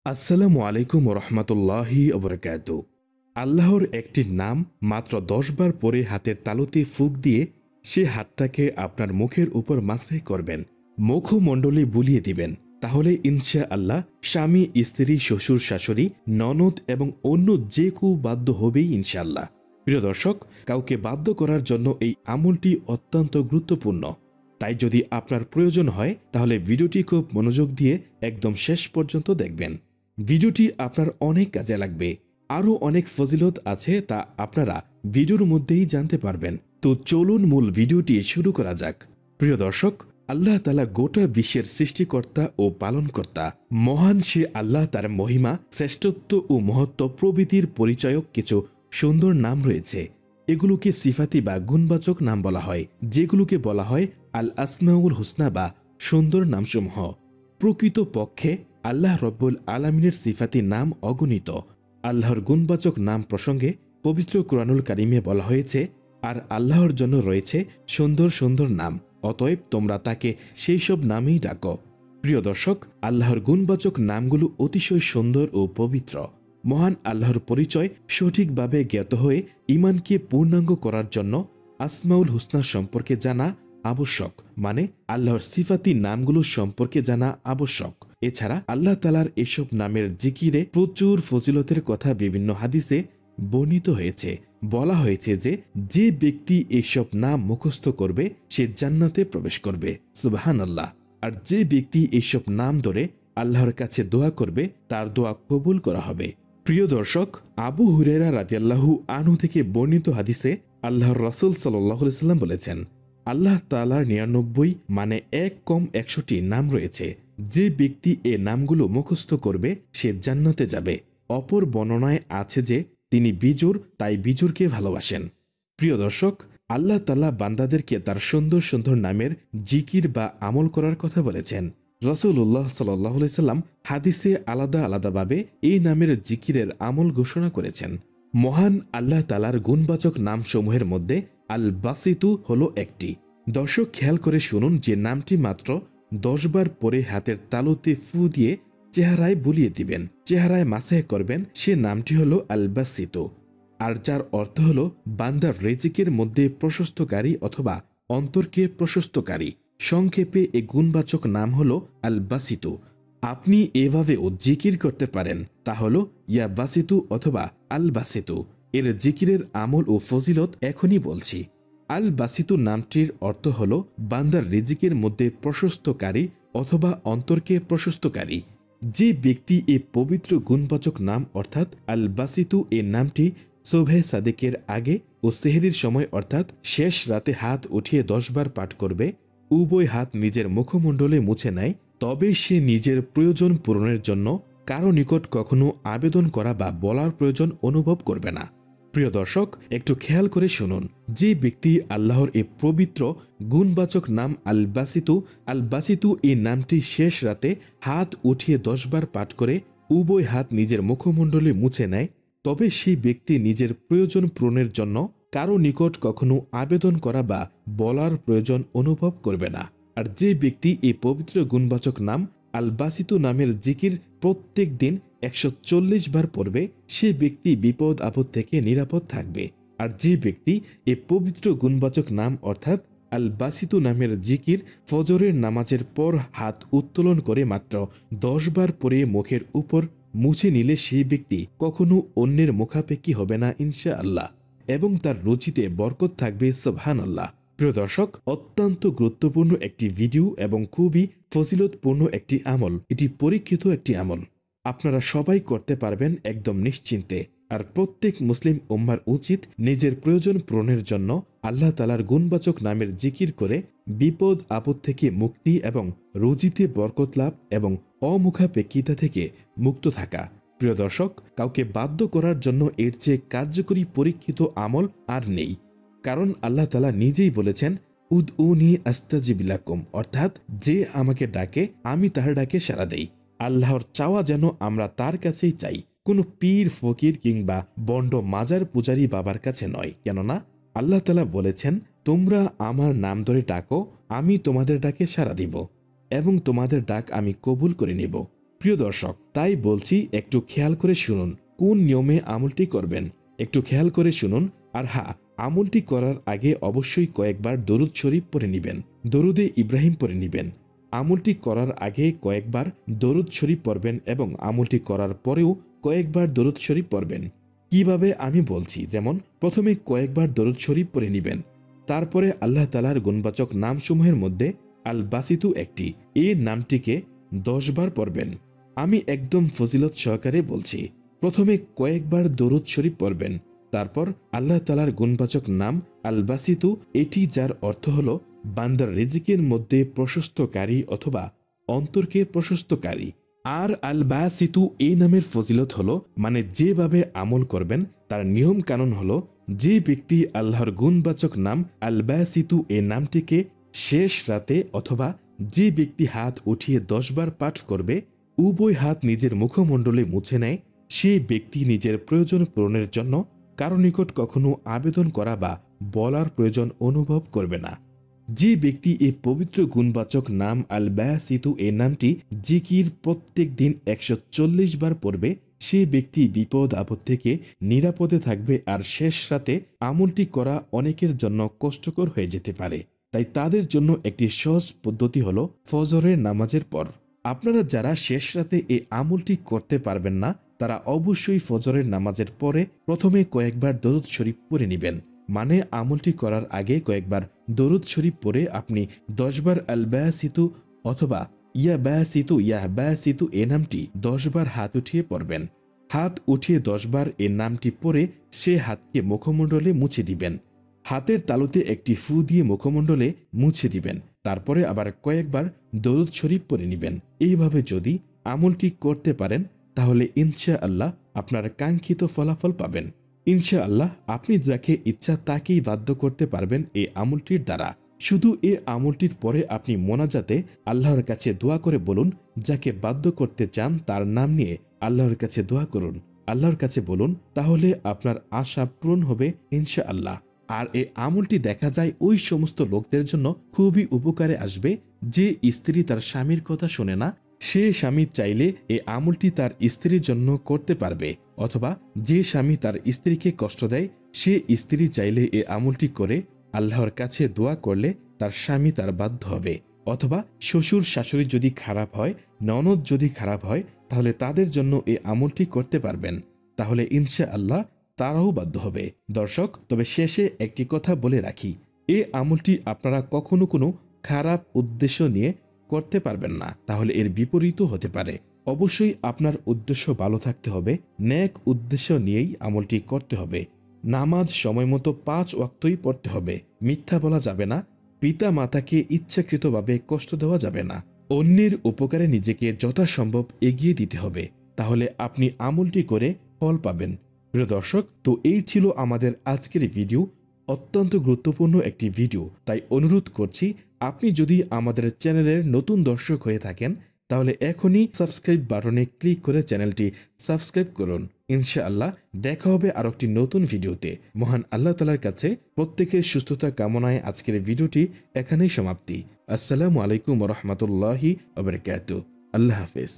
আসসালামু আলাইকুম রহমতুল্লাহি ওবরাকাত। আল্লাহর একটি নাম মাত্র ১০ বার পরে হাতের তালুতে ফুঁক দিয়ে সে হাতটাকে আপনার মুখের উপর মাসে করবেন, মুখমণ্ডলে বুলিয়ে দিবেন। তাহলে ইনশা আল্লাহ স্বামী, স্ত্রী, শ্বশুর, শাশুড়ি, ননদ এবং অন্য যে কেউ বাধ্য হবেই ইনশাআল্লাহ। প্রিয় দর্শক, কাউকে বাধ্য করার জন্য এই আমলটি অত্যন্ত গুরুত্বপূর্ণ। তাই যদি আপনার প্রয়োজন হয় তাহলে ভিডিওটি খুব মনোযোগ দিয়ে একদম শেষ পর্যন্ত দেখবেন। ভিডিওটি আপনার অনেক কাজে লাগবে। আরও অনেক ফজিলত আছে, তা আপনারা ভিডিওর মধ্যেই জানতে পারবেন। তো চলুন মূল ভিডিওটি শুরু করা যাক। প্রিয় দর্শক, আল্লাহ তাআলা গোটা বিশ্বের সৃষ্টিকর্তা ও পালনকর্তা। মহান সে আল্লাহ, তার মহিমা, শ্রেষ্ঠত্ব ও মহত্ব প্রভৃতির পরিচয়ক কিছু সুন্দর নাম রয়েছে। এগুলোকে সিফাতি বা গুণবাচক নাম বলা হয়, যেগুলোকে বলা হয় আল আসমাউল হুসনা বা সুন্দর নামসমূহ। প্রকৃত পক্ষে আল্লাহ রব্বুল আলামিনের সিফাতি নাম অগণিত। আল্লাহর গুণবাচক নাম প্রসঙ্গে পবিত্র কুরআনুল কারিমে বলা হয়েছে, আর আল্লাহর জন্য রয়েছে সুন্দর সুন্দর নাম, অতএব তোমরা তাকে সেই সব নামেই ডাকো। প্রিয় দর্শক, আল্লাহর গুণবাচক নামগুলো অতিশয় সুন্দর ও পবিত্র। মহান আল্লাহর পরিচয় সঠিকভাবে জ্ঞাত হয়ে ঈমানকে পূর্ণাঙ্গ করার জন্য আসমাউল হুসনা সম্পর্কে জানা আবশ্যক, মানে আল্লাহর সিফাতি নামগুলো সম্পর্কে জানা আবশ্যক। এছাড়া আল্লাহ তাআলার এসব নামের জিকিরে প্রচুর ফজিলতের কথা বিভিন্ন হাদিসে বর্ণিত হয়েছে। বলা হয়েছে যে যে ব্যক্তি এসব নাম মুখস্থ করবে সে জান্নাতে প্রবেশ করবে, সুবহানাল্লাহ। আর যে ব্যক্তি এসব নাম ধরে আল্লাহর কাছে দোয়া করবে তার দোয়া কবুল করা হবে। প্রিয় দর্শক, আবু হুরায়রা রাদিয়াল্লাহু আনহু থেকে বর্ণিত হাদিসে আল্লাহর রাসূল সাল্লাল্লাহু আলাইহি ওয়াসাল্লাম বলেছেন, আল্লাহ তাআলার ৯৯ মানে ১ কম ১০০টি নাম রয়েছে। যে ব্যক্তি এ নামগুলো মুখস্থ করবে সে জান্নাতে যাবে। অপর বর্ণনায় আছে যে তিনি বিজুর, তাই বিজুরকে ভালোবাসেন। প্রিয় দর্শক, আল্লাহ তাআলা বান্দাদেরকে তার সুন্দর সুন্দর নামের জিকির বা আমল করার কথা বলেছেন। রাসূলুল্লাহ সাল্লাল্লাহু আলাইহি সাল্লাম হাদিসে আলাদা আলাদাভাবে এই নামের জিকিরের আমল ঘোষণা করেছেন। মহান আল্লাহ তাআলার গুণবাচক নামসমূহের মধ্যে আল বাসিতু হলো একটি। দর্শক, খেয়াল করে শুনুন যে নামটি মাত্র ১০ বার পরে হাতের তালুতে ফু দিয়ে চেহারায় বুলিয়ে দিবেন, চেহারায় মাসাহ করবেন, সে নামটি হলো আল বাসিতু। আর যার অর্থ হলো বান্দার রিজিকের মধ্যে প্রশস্তকারী অথবা অন্তরকে প্রশস্তকারী। সংক্ষেপে এ গুণবাচক নাম হলো আল বাসিতু। আপনি এভাবেও জিকির করতে পারেন, তা হলো ইয়া বাসিতু অথবা আল বাসিতু। এর জিকিরের আমল ও ফজিলত এখনই বলছি। আল বাসিতু নামটির অর্থ হলো বান্দার রিজিকের মধ্যে প্রশস্তকারী অথবা অন্তরকে প্রশস্তকারী। যে ব্যক্তি এ পবিত্র গুণবাচক নাম অর্থাৎ আল বাসিতু এ নামটি সুবহে সাদেকের আগে ও সেহরির সময় অর্থাৎ শেষ রাতে হাত উঠিয়ে ১০ বার পাঠ করবে, উভয় হাত নিজের মুখমণ্ডলে মুছে নেয়, তবে সে নিজের প্রয়োজন পূরণের জন্য কারো নিকট কখনো আবেদন করা বা বলার প্রয়োজন অনুভব করবে না। প্রিয় দর্শক, একটু খেয়াল করে শুনুন, যে ব্যক্তি আল্লাহর এ পবিত্র গুণবাচক নাম আল বাসিতু এই নামটি শেষ রাতে হাত উঠিয়ে ১০ বার পাঠ করে উভয় হাত নিজের মুখমণ্ডলে মুছে নেয়, তবে সেই ব্যক্তি নিজের প্রয়োজন পূরণের জন্য কারো নিকট কখনো আবেদন করা বা বলার প্রয়োজন অনুভব করবে না। আর যে ব্যক্তি এই পবিত্র গুণবাচক নাম আল বাসিতু নামের জিকির প্রত্যেক দিন ১৪০ বার পড়বে, সে ব্যক্তি বিপদ আপদ থেকে নিরাপদ থাকবে। আর যে ব্যক্তি এ পবিত্র গুণবাচক নাম অর্থাৎ আল বাসিতু নামের জিকির ফজরের নামাজের পর হাত উত্তোলন করে মাত্র ১০ বার পরে মুখের উপর মুছে নিলে সেই ব্যক্তি কখনো অন্যের মুখাপেক্ষী হবে না ইনশাআল্লাহ, এবং তার রুচিতে বরকত থাকবে, সুবহানাল্লাহ। প্রিয় দর্শক, অত্যন্ত গুরুত্বপূর্ণ একটি ভিডিও এবং খুবই ফজিলতপূর্ণ একটি আমল। এটি পরীক্ষিত একটি আমল, আপনারা সবাই করতে পারবেন একদম নিশ্চিন্তে। আর প্রত্যেক মুসলিম উম্মার উচিত নিজের প্রয়োজন পূরণের জন্য আল্লাহ তাআলার গুণবাচক নামের জিকির করে বিপদ আপদ থেকে মুক্তি এবং রুজিতে বরকত লাভ এবং অমুখাপেক্ষিতা থেকে মুক্ত থাকা। প্রিয় দর্শক, কাউকে বাধ্য করার জন্য এর চেয়ে কার্যকরী পরীক্ষিত আমল আর নেই। কারণ আল্লাহ তাআলা নিজেই বলেছেন, উদউনি আস্তাজিব লাকুম, অর্থাৎ যে আমাকে ডাকে আমি তার ডাকে সাড়া দেই। আল্লাহর চাওয়া যেন আমরা তার কাছেই চাই, কোনো পীর ফকির কিংবা বন্ড মাজার পূজারী বাবার কাছে নয়। কেননা আল্লাহ তাআলা বলেছেন, তোমরা আমার নাম ধরে ডাকো, আমি তোমাদের ডাকে সাড়া দিব এবং তোমাদের ডাক আমি কবুল করে নেব। প্রিয় দর্শক, তাই বলছি একটু খেয়াল করে শুনুন কোন নিয়মে আমলটি করবেন। একটু খেয়াল করে শুনুন। আর হ্যাঁ, আমলটি করার আগে অবশ্যই কয়েকবার দরুদ শরীফ পড়ে নিবেন, দরুদে ইব্রাহিম পড়ে নিবেন। আমলটি করার আগে কয়েকবার দরুদ শরীফ পড়বেন এবং আমলটি করার পরেও কয়েকবার দরুদ শরীফ পড়বেন। কিভাবে আমি বলছি, যেমন প্রথমে কয়েকবার দরুদ শরীফ পড়ে নিবেন, তারপরে আল্লাহ তাআলার গুণবাচক নামসমূহের মধ্যে আল বাসিতু একটি, এই নামটিকে 10 বার পড়বেন। আমি একদম ফজিলত সহকারে বলছি। প্রথমে কয়েকবার দরুদ শরীফ পড়বেন, তারপর আল্লাহ তাআলার গুণবাচক নাম আল বাসিতু, এটি যার অর্থ হল বান্দার রিজিকের মধ্যে প্রশস্তকারী অথবা অন্তরকে প্রশস্তকারী। আর আল বাসিতু এই নামের ফজিলত হলো, মানে যেভাবে আমল করবেন তার নিয়ম কানুন হলো, যে ব্যক্তি আল্লাহর গুণবাচক নাম আল বাসিতু এই নামটিকে শেষ রাতে অথবা যে ব্যক্তি হাত উঠিয়ে 10 বার পাঠ করবে, উভয় হাত নিজের মুখমণ্ডলে মুছে নেয়, সেই ব্যক্তি নিজের প্রয়োজন পূরণের জন্য কারো নিকট কখনো আবেদন করা বা বলার প্রয়োজন অনুভব করবে না। যে ব্যক্তি এই পবিত্র গুণবাচক নাম আল বাসিতু এই নামটি জিকির প্রত্যেক দিন 140 বার পড়বে, সে ব্যক্তি বিপদ আপদ থেকে নিরাপদে থাকবে। আর শেষ রাতে আমলটি করা অনেকের জন্য কষ্টকর হয়ে যেতে পারে, তাই তাদের জন্য একটি সহজ পদ্ধতি হলো ফজরের নামাজের পর। আপনারা যারা শেষ রাতে এই আমলটি করতে পারবেন না, তারা অবশ্যই ফজরের নামাজের পরে প্রথমে কয়েকবার দরুদ শরীফ পড়ে নেবেন। মানে আমলটি করার আগে কয়েকবার দরুদ শরীফ পড়ে আপনি 10 বার আল বাসিতু অথবা ইয়া বাসিতু এ নামটি 10 বার হাত উঠিয়ে পড়বেন। হাত উঠিয়ে 10 বার এ নামটি পড়ে সে হাতকে মুখমণ্ডলে মুছে দিবেন। হাতের তালুতে একটি ফু দিয়ে মুখমণ্ডলে মুছে দিবেন, তারপরে আবার কয়েকবার দরুদ শরীফ পড়ে নিবেন। এইভাবে যদি আমলটি করতে পারেন তাহলে ইনশাআল্লাহ আপনার কাঙ্ক্ষিত ফলাফল পাবেন। ইনশাআল্লাহ আপনি যাকে ইচ্ছা তাকেই বাধ্য করতে পারবেন এই আমলটির দ্বারা। শুধু এই আমলটির পরে আপনি মোনাজাতে আল্লাহর কাছে দোয়া করে বলুন, যাকে বাধ্য করতে চান তার নাম নিয়ে আল্লাহর কাছে দোয়া করুন, আল্লাহর কাছে বলুন, তাহলে আপনার আশা পূরণ হবে ইনশাআল্লাহ। আর এই আমলটি দেখা যায় ওই সমস্ত লোকদের জন্য খুবই উপকারে আসবে যে স্ত্রী তার স্বামীর কথা শোনে না, সে স্বামী চাইলে এই আমলটি তার স্ত্রীর জন্য করতে পারবে। অথবা যে স্বামী তার স্ত্রীকে কষ্ট দেয়, সে স্ত্রী চাইলে এই আমলটি করে আল্লাহর কাছে দোয়া করলে তার স্বামী তার বাধ্য হবে। অথবা শ্বশুর শাশুড়ি যদি খারাপ হয়, ননদ যদি খারাপ হয়, তাহলে তাদের জন্য এই আমলটি করতে পারবেন, তাহলে ইনশাআল্লাহ তারাও বাধ্য হবে। দর্শক, তবে শেষে একটি কথা বলে রাখি, এই আমলটি আপনারা কখনো কোনো খারাপ উদ্দেশ্য নিয়ে করতে পারবেন না, তাহলে এর বিপরীতও হতে পারে। অবশ্যই আপনার উদ্দেশ্য ভালো থাকতে হবে, নেক উদ্দেশ্য নিয়েই আমলটি করতে হবে। নামাজ সময় মতো 5 ওয়াক্তই পড়তে হবে, মিথ্যা বলা যাবে না, পিতা মাতাকে ইচ্ছাকৃতভাবে কষ্ট দেওয়া যাবে না, অন্যের উপকারে নিজেকে যথাসম্ভব এগিয়ে দিতে হবে, তাহলে আপনি আমলটি করে ফল পাবেন। প্রিয় দর্শক, তো এই ছিল আমাদের আজকের ভিডিও, অত্যন্ত গুরুত্বপূর্ণ একটি ভিডিও। তাই অনুরোধ করছি, আপনি যদি আমাদের চ্যানেলের নতুন দর্শক হয়ে থাকেন তাহলে এখনই সাবস্ক্রাইব বাটনে ক্লিক করে চ্যানেলটি সাবস্ক্রাইব করুন। ইনশাআল্লাহ দেখা হবে আর একটি নতুন ভিডিওতে। মহান আল্লাহ তাআলার কাছে প্রত্যেকের সুস্থতা কামনায় আজকের ভিডিওটি এখানেই সমাপ্তি। আসসালামু আলাইকুম ওয়া রাহমাতুল্লাহি ওয়া বারাকাতুহু। আল্লাহ হাফেজ।